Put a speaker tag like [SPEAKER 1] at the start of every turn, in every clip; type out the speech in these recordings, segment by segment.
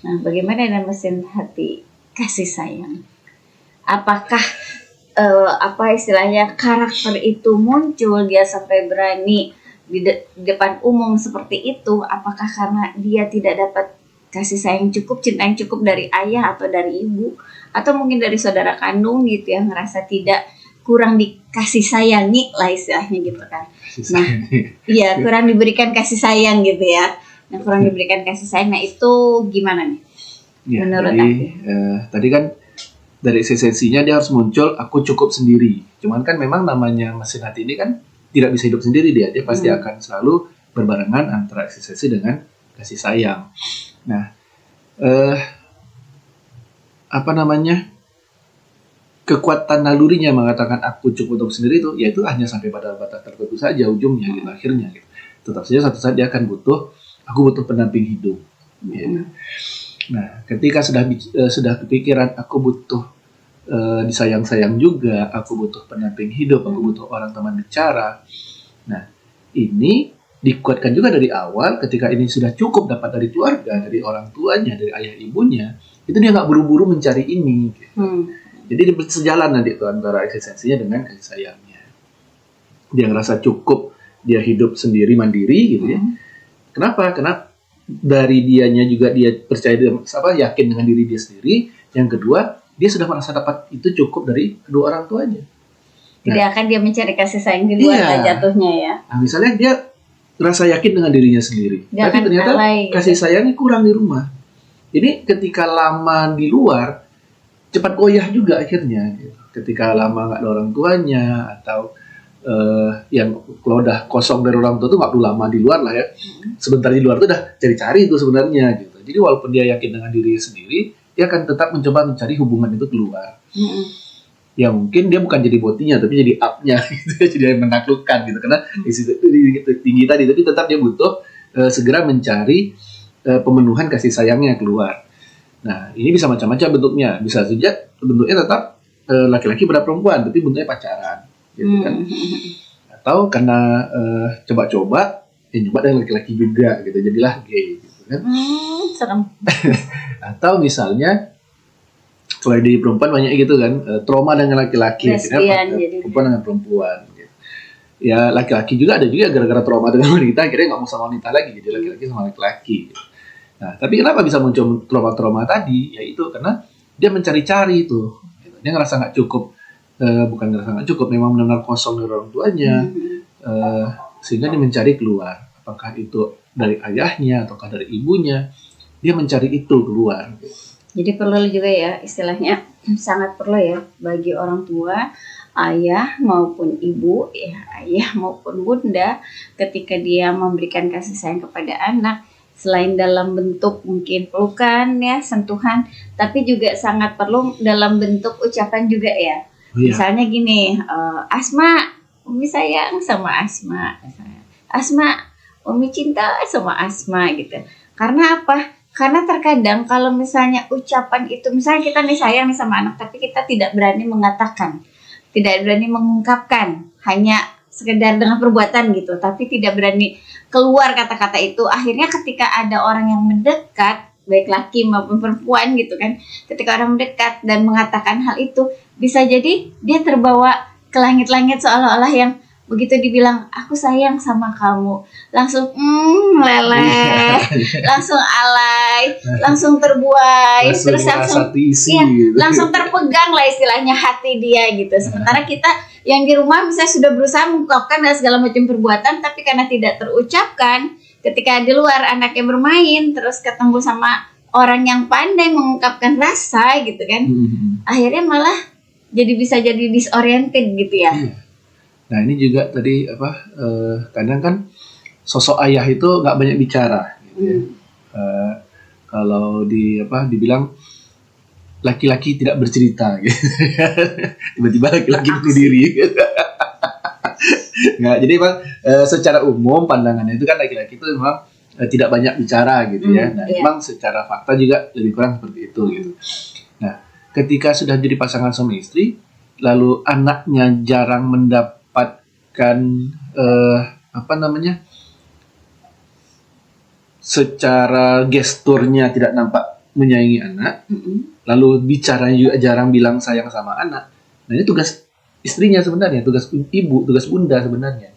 [SPEAKER 1] Nah, bagaimana dengan mesin hati kasih sayang? Apakah apa istilahnya karakter itu muncul dia sampai berani di depan umum seperti itu? Apakah karena dia tidak dapat kasih sayang cukup, cinta yang cukup dari ayah atau dari ibu, atau mungkin dari saudara kandung gitu yang ngerasa tidak kurang dikasih sayangi lah istilahnya gitu kan? Nah, iya kurang diberikan kasih sayang gitu ya. Nah, kurang diberikan kasih sayang. Nah, itu gimana nih?
[SPEAKER 2] Ya,
[SPEAKER 1] Menurut
[SPEAKER 2] jadi
[SPEAKER 1] aku.
[SPEAKER 2] tadi kan dari esensinya dia harus muncul aku cukup sendiri. Cuman kan memang namanya mesin hati ini kan tidak bisa hidup sendiri dia pasti akan selalu berbarengan antara eksistensi dengan kasih sayang. Nah, apa namanya kekuatan nalurinya mengatakan aku cukup untuk sendiri itu hanya sampai pada batas tertentu saja ujungnya gitu, akhirnya gitu. Tetap saja satu saat dia akan aku butuh pendamping hidup. Gitu. Nah, ketika sudah kepikiran aku butuh disayang-sayang juga, aku butuh pendamping hidup, aku butuh orang teman bicara. Nah, ini dikuatkan juga dari awal ketika ini sudah cukup dapat dari keluarga, dari orang tuanya, dari ayah ibunya, itu dia nggak buru-buru mencari ini. Gitu. Jadi dia sejalan nanti itu antara eksistensinya dengan kasih sayangnya. Dia ngerasa cukup, dia hidup sendiri mandiri gitu ya. Kenapa? Karena dari dianya juga dia percaya yakin dengan diri dia sendiri. Yang kedua, dia sudah merasa dapat itu cukup dari kedua orang tuanya.
[SPEAKER 1] Tidak akan dia mencari kasih sayang di luar jatuhnya ya.
[SPEAKER 2] Nah, misalnya dia rasa yakin dengan dirinya sendiri,
[SPEAKER 1] dia
[SPEAKER 2] tapi ternyata kasih sayangnya kurang di rumah. Ini ketika lama di luar cepat goyah juga akhirnya. Gitu. Ketika lama nggak ada orang tuanya atau yang kalau udah kosong dari orang tua tuh nggak perlu lama di luar lah ya. Sebentar di luar tuh udah cari-cari itu sebenarnya gitu. Jadi walaupun dia yakin dengan dirinya sendiri, dia akan tetap mencoba mencari hubungan itu keluar. Ya mungkin dia bukan jadi botinya tapi jadi up-nya gitu, jadi menaklukkan gitu karena tinggi tadi, tapi tetap dia butuh segera mencari pemenuhan kasih sayangnya keluar. Nah ini bisa macam-macam bentuknya, bisa saja bentuknya tetap laki-laki pada perempuan tapi bentuknya pacaran. Gitu kan. Atau karena coba-coba nyoba dengan laki-laki juga gitu, jadilah gay gitu kan.
[SPEAKER 1] Serem.
[SPEAKER 2] Atau misalnya kalau di perempuan banyak gitu kan, trauma dengan laki-laki
[SPEAKER 1] akhirnya
[SPEAKER 2] perempuan dengan perempuan gitu. Ya laki-laki juga ada juga gara-gara trauma dengan wanita akhirnya nggak mau sama wanita lagi, jadi laki-laki sama laki-laki gitu. Nah tapi kenapa bisa muncul trauma-trauma tadi? Yaitu karena dia mencari-cari itu gitu. Dia ngerasa nggak cukup, bukan ngerasa nggak cukup, memang benar-benar kosong dari orang tuanya, sehingga dia mencari keluar. Apakah itu dari ayahnya ataukah dari ibunya, dia mencari itu keluar.
[SPEAKER 1] Jadi perlu juga ya istilahnya, sangat perlu ya bagi orang tua, ayah maupun ibu, ya ayah maupun bunda, ketika dia memberikan kasih sayang kepada anak, selain dalam bentuk mungkin pelukan ya, sentuhan, tapi juga sangat perlu dalam bentuk ucapan juga ya. Misalnya gini, Asma, Umi sayang sama Asma. Asma, Umi cinta sama Asma gitu. Karena apa? Karena terkadang kalau misalnya ucapan itu, misalnya kita nih sayang nih sama anak, tapi kita tidak berani mengatakan, tidak berani mengungkapkan, hanya sekedar dengan perbuatan gitu, tapi tidak berani keluar kata-kata itu. Akhirnya ketika ada orang yang mendekat, baik laki maupun perempuan gitu kan, ketika orang mendekat dan mengatakan hal itu, bisa jadi dia terbawa ke langit-langit seolah-olah yang begitu dibilang aku sayang sama kamu, langsung meleleh, langsung alay, langsung terbuai, terus langsung langsung terpegang lah istilahnya hati dia gitu. Sementara kita yang di rumah misalnya sudah berusaha mengungkapkan segala macam perbuatan, tapi karena tidak terucapkan, ketika di luar anaknya bermain terus ketemu sama orang yang pandai mengungkapkan rasa gitu kan, akhirnya malah bisa jadi disoriented gitu ya.
[SPEAKER 2] Nah ini juga tadi kadang kan sosok ayah itu nggak banyak bicara gitu ya. Kalau dibilang laki-laki tidak bercerita gitu. Tiba-tiba laki-laki bunuh diri gitu. Nggak, jadi secara umum pandangannya itu kan laki-laki itu memang tidak banyak bicara gitu ya. Nah memang secara fakta juga lebih kurang seperti itu gitu. Nah ketika sudah jadi pasangan suami istri, lalu anaknya jarang mendapatkan secara gesturnya tidak nampak menyayangi anak, lalu bicara juga jarang bilang sayang sama anak. Nah ini tugas istrinya sebenarnya, tugas ibu, tugas bunda sebenarnya.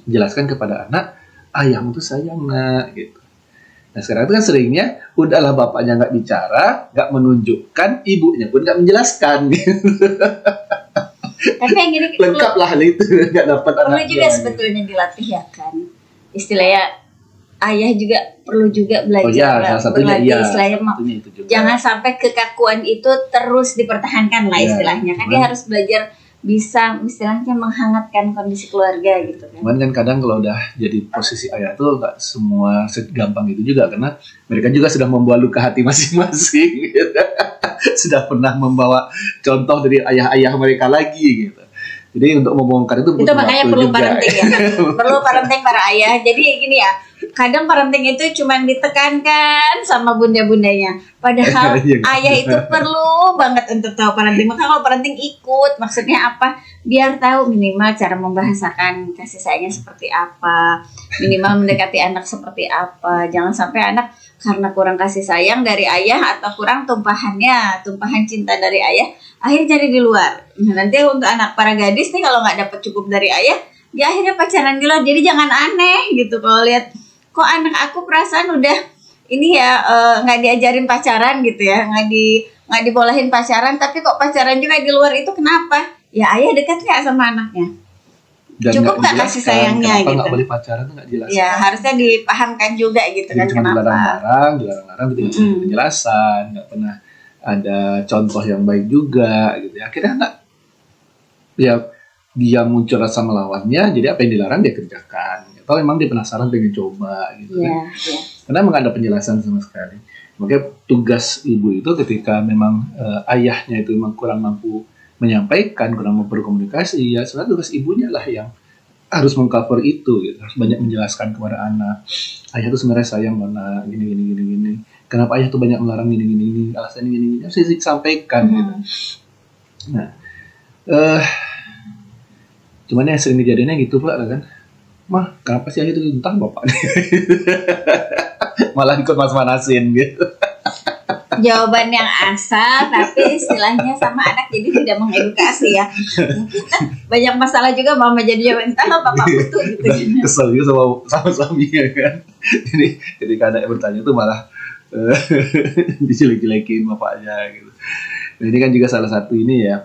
[SPEAKER 2] Jelaskan kepada anak, ayahmu tuh sayang nak, gitu. Nah sekarang itu kan seringnya, udahlah bapaknya nggak bicara, nggak menunjukkan, ibunya pun nggak menjelaskan. Gitu.
[SPEAKER 1] Tapi yang gini
[SPEAKER 2] Lengkap lah itu, nggak dapat
[SPEAKER 1] perlu
[SPEAKER 2] anaknya.
[SPEAKER 1] juga sebetulnya dilatih ya kan. Istilahnya ayah juga perlu juga belajar
[SPEAKER 2] salah satunya
[SPEAKER 1] berlatih istilahnya
[SPEAKER 2] satunya itu juga.
[SPEAKER 1] jangan sampai kekakuan itu terus dipertahankan lah istilahnya kan, dia harus belajar bisa istilahnya menghangatkan kondisi keluarga gitu kan.
[SPEAKER 2] Cuman kan kadang kalau udah jadi posisi ayah tuh nggak semua segampang itu juga, karena mereka juga sudah membawa luka hati masing-masing gitu. Sudah pernah membawa contoh dari ayah-ayah mereka lagi gitu. Jadi untuk membongkar itu butuh
[SPEAKER 1] makanya
[SPEAKER 2] waktu
[SPEAKER 1] perlu
[SPEAKER 2] juga.
[SPEAKER 1] parenting ya. Perlu parenting para ayah. Jadi gini ya, kadang parenting itu cuma ditekankan sama bunda-bundanya. Padahal ayah itu perlu banget untuk tahu parenting. Maka kalau parenting ikut, maksudnya apa? Biar tahu minimal cara membahasakan kasih sayangnya seperti apa, minimal mendekati anak seperti apa. Jangan sampai anak karena kurang kasih sayang dari ayah atau kurang tumpahan cinta dari ayah, akhirnya cari di luar. Nah, nanti untuk anak para gadis nih kalau nggak dapat cukup dari ayah, dia akhirnya pacaran di luar. Jadi jangan aneh gitu kalau lihat kok anak aku perasaan udah ini ya nggak diajarin pacaran gitu ya, nggak dibolehin pacaran, tapi kok pacaran juga di luar, itu kenapa? Ya ayah dekat nggak sama anaknya?
[SPEAKER 2] Dan
[SPEAKER 1] cukup nggak kasih sayangnya gitu?
[SPEAKER 2] Nggak boleh pacaran tuh nggak jelas.
[SPEAKER 1] Ya harusnya dipahamkan juga gitu.
[SPEAKER 2] Jadi
[SPEAKER 1] kan
[SPEAKER 2] cuma
[SPEAKER 1] kenapa?
[SPEAKER 2] dilarang-larang, tidak ada penjelasan, nggak pernah ada contoh yang baik juga gitu. Akhirnya anak ya dia muncul rasa melawannya, jadi apa yang dilarang dia kerjakan. Atau memang dia penasaran pengen coba gitu kan. Karena memang ada penjelasan sama sekali. Makanya tugas ibu itu ketika memang ayahnya itu memang kurang mampu menyampaikan, kurang mampu berkomunikasi, ya sebenarnya tugas ibunya lah yang harus mengcover itu gitu. Harus banyak menjelaskan kepada anak, ayah tuh sebenarnya sayang mana gini. Kenapa ayah tuh banyak melarang gini, alasan gini, harus disampaikan gitu. Nah, cuman yang sering kejadiannya gitu pula kan, mah kenapa sih ayah itu entah bapak malah ikut mas-manasin gitu.
[SPEAKER 1] Jawaban yang asal tapi istilahnya sama anak jadi tidak mengedukasi ya. Mungkin kan banyak masalah juga mama jadi jawab entah bapak butuh gitu.
[SPEAKER 2] Kesel juga sama suaminya kan. Jadi ketika anak bertanya tuh malah dijelek-jelekin bapaknya gitu. Nah, ini kan juga salah satu ini ya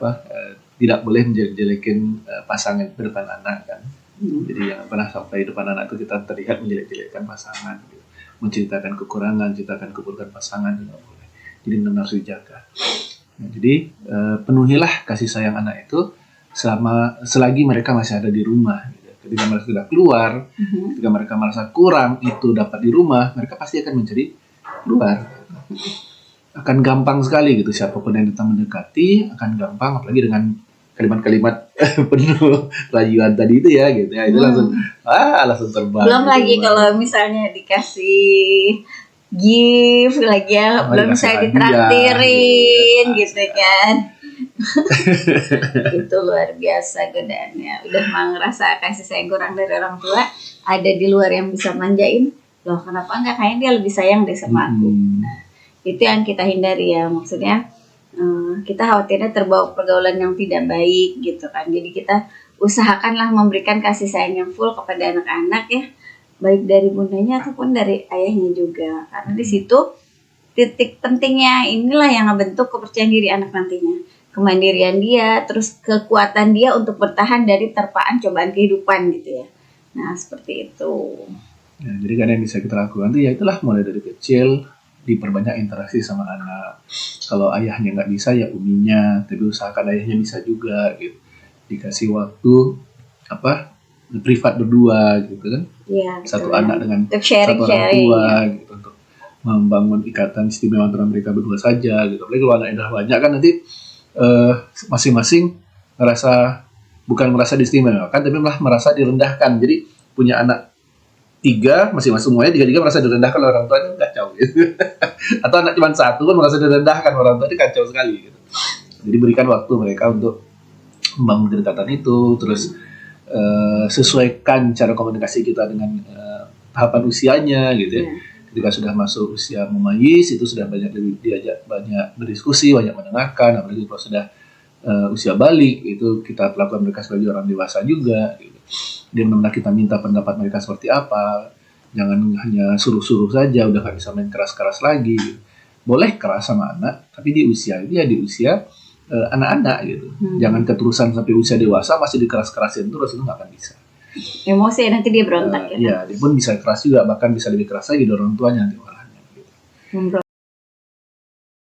[SPEAKER 2] tidak boleh menjelek-jelekin pasangan depan anak kan. Jadi jangan pernah sampai depan anak itu kita terlihat menjelek-jelekkan pasangan gitu. Menceritakan kekurangan, ceritakan keburukan pasangan juga boleh. Jadi benar harus dijaga. Nah, jadi penuhilah kasih sayang anak itu selagi mereka masih ada di rumah. Gitu. Ketika mereka sudah keluar, ketika mereka merasa kurang itu dapat di rumah, mereka pasti akan mencari luar. Akan gampang sekali gitu, siapapun yang datang mendekati akan gampang, apalagi dengan kalimat-kalimat penuh rayuan tadi itu ya gitu ya, itu langsung terbang.
[SPEAKER 1] Belum gitu, lagi kalau misalnya dikasih gift lagi ya, belum saya ditraktirin gitu kan. Itu luar biasa godaannya. Udah mau ngerasa kasih sayang kurang dari orang tua, ada di luar yang bisa manjain, loh kenapa enggak, kayaknya dia lebih sayang deh sama aku. Nah, itu yang kita hindari ya, maksudnya kita khawatirnya terbawa pergaulan yang tidak baik gitu kan. Jadi kita usahakanlah memberikan kasih sayang yang full kepada anak-anak ya, baik dari bundanya ataupun dari ayahnya juga, karena di situ titik pentingnya inilah yang ngebentuk kepercayaan diri anak nantinya, kemandirian dia, terus kekuatan dia untuk bertahan dari terpaan cobaan kehidupan gitu ya. Nah seperti itu
[SPEAKER 2] ya, jadi kan yang bisa kita lakukan tuh ya itulah, mulai dari kecil diperbanyak interaksi sama anak. Kalau ayahnya nggak bisa ya uminya, tapi usahakan ayahnya bisa juga gitu. Dikasih waktu privat berdua gitu kan ya, satu anak dengan satu orang tua ya. Gitu, untuk membangun ikatan istimewa antara mereka berdua saja gitu. Apalagi kalau anaknya udah banyak kan nanti masing-masing bukan merasa diistimewakan, tapi malah merasa direndahkan. Jadi punya anak 3 masing-masing semuanya 3 merasa direndahkan oleh orang tua, itu kacau gitu. Atau anak cuma 1 pun merasa direndahkan oleh orang tua, itu kacau sekali gitu. Jadi berikan waktu mereka untuk membangun kedekatan itu, terus sesuaikan cara komunikasi kita dengan tahapan usianya gitu ya. Ketika sudah masuk usia memayis, itu sudah diajak banyak berdiskusi, banyak mendengarkan. Apalagi kalau sudah usia balik, itu kita perlakukan mereka sebagai orang dewasa juga. Gitu. Dia benar-benar kita minta pendapat mereka seperti apa. Jangan hanya suruh-suruh saja, udah gak bisa main keras-keras lagi. Gitu. Boleh keras sama anak, tapi di usia ini ya di usia anak-anak gitu. Jangan keterusan sampai usia dewasa masih dikeras-kerasin terus, itu nggak akan bisa.
[SPEAKER 1] Emosi nanti dia berontak
[SPEAKER 2] Ya, dia pun bisa keras juga, bahkan bisa lebih keras lagi dari orang tuanya nanti malahnya. Gitu.